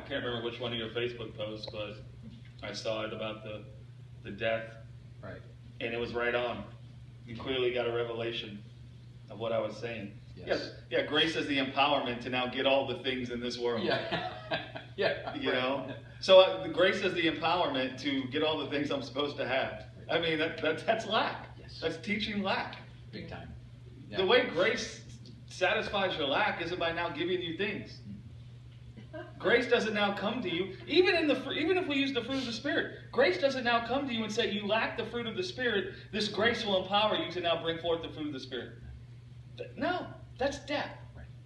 can't remember which one of your Facebook posts, but I saw it about the death. Right. And it was right on. You clearly got a revelation of what I was saying. Yes. Yeah, grace is the empowerment to now get all the things in this world. Yeah. Yeah. You know? So grace is the empowerment to get all the things I'm supposed to have. I mean, that's lack. Yes. That's teaching lack. Big time. Yeah. The way grace satisfies your lack isn't by now giving you things. Grace doesn't now come to you, even if we use the fruit of the Spirit, grace doesn't now come to you and say, you lack the fruit of the Spirit, this grace will empower you to now bring forth the fruit of the Spirit. No, that's death.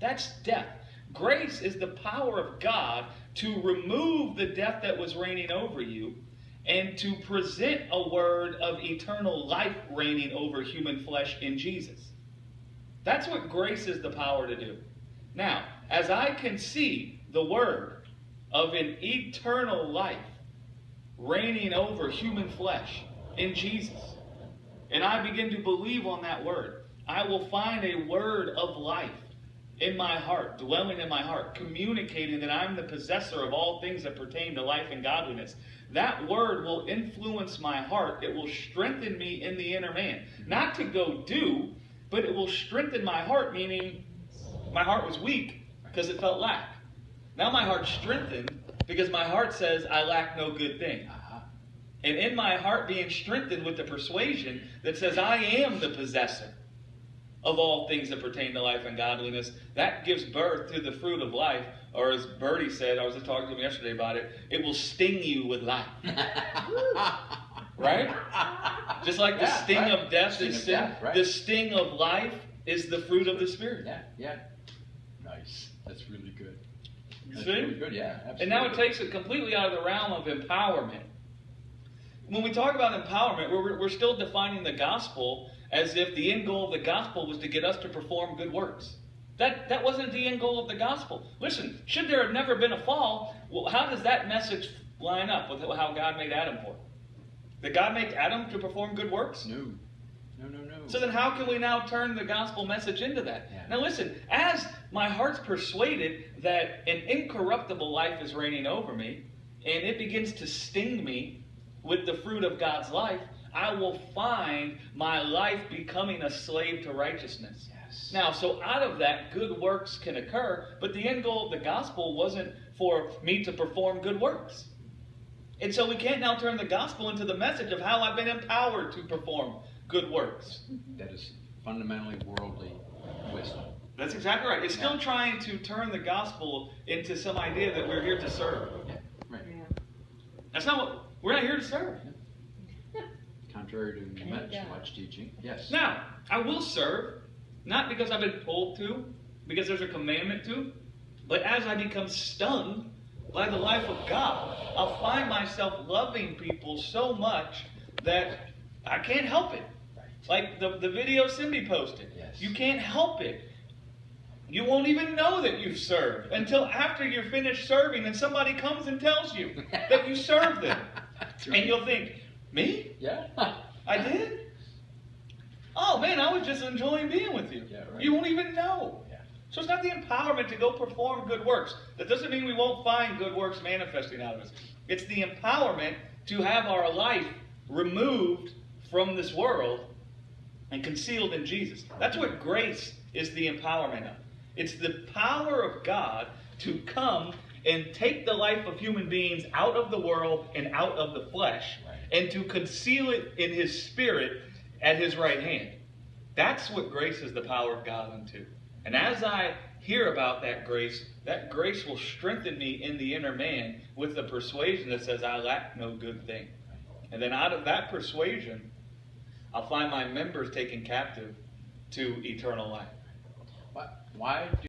That's death. Grace is the power of God to remove the death that was reigning over you and to present a word of eternal life reigning over human flesh in Jesus. That's what grace is the power to do. Now, as I can see the word of an eternal life reigning over human flesh in Jesus, and I begin to believe on that word, I will find a word of life in my heart, dwelling in my heart, communicating that I'm the possessor of all things that pertain to life and godliness. That word will influence my heart. It will strengthen me in the inner man. Not to go do, but it will strengthen my heart, meaning my heart was weak because it felt lack. Now my heart's strengthened because my heart says I lack no good thing. And in my heart being strengthened with the persuasion that says I am the possessor of all things that pertain to life and godliness, that gives birth to the fruit of life. Or as Bertie said, I was just talking to him yesterday about it, it will sting you with life. Right? Just like the sting of death is sin, the sting of life is the fruit of the Spirit. Yeah. Nice. That's really good. That's See? Really good, yeah. Absolutely. And now it takes it completely out of the realm of empowerment. When we talk about empowerment, we're still defining the gospel as if the end goal of the gospel was to get us to perform good works. That wasn't the end goal of the gospel. Listen, should there have never been a fall, well, how does that message line up with how God made Adam for? Did God make Adam to perform good works? No. So then how can we now turn the gospel message into that? Yeah. Now listen, as my heart's persuaded that an incorruptible life is reigning over me, and it begins to sting me with the fruit of God's life, I will find my life becoming a slave to righteousness. Yes. Now, so out of that, good works can occur, but the end goal of the gospel wasn't for me to perform good works. And so we can't now turn the gospel into the message of how I've been empowered to perform good works. That is fundamentally worldly wisdom. That's exactly right. It's still trying to turn the gospel into some idea that we're here to serve. Yeah, right. That's not what, we're not here to serve. Contrary to much teaching. Yes. Now, I will serve, not because I've been told to, because there's a commandment to, but as I become stung by the life of God, I'll find myself loving people so much that I can't help it. Like the video Cindy posted. Yes. You can't help it. You won't even know that you've served until after you're finished serving and somebody comes and tells you that you served them. Right. And you'll think, me? Yeah. I did? Oh man, I was just enjoying being with you. Yeah, right. You won't even know. Yeah. So it's not the empowerment to go perform good works. That doesn't mean we won't find good works manifesting out of us. It's the empowerment to have our life removed from this world and concealed in Jesus. That's what grace is the empowerment of. It's the power of God to come and take the life of human beings out of the world and out of the flesh, and to conceal it in His Spirit at His right hand. That's what grace is the power of God unto. And as I hear about that grace will strengthen me in the inner man with the persuasion that says, I lack no good thing. And then out of that persuasion, I'll find my members taken captive to eternal life. Why do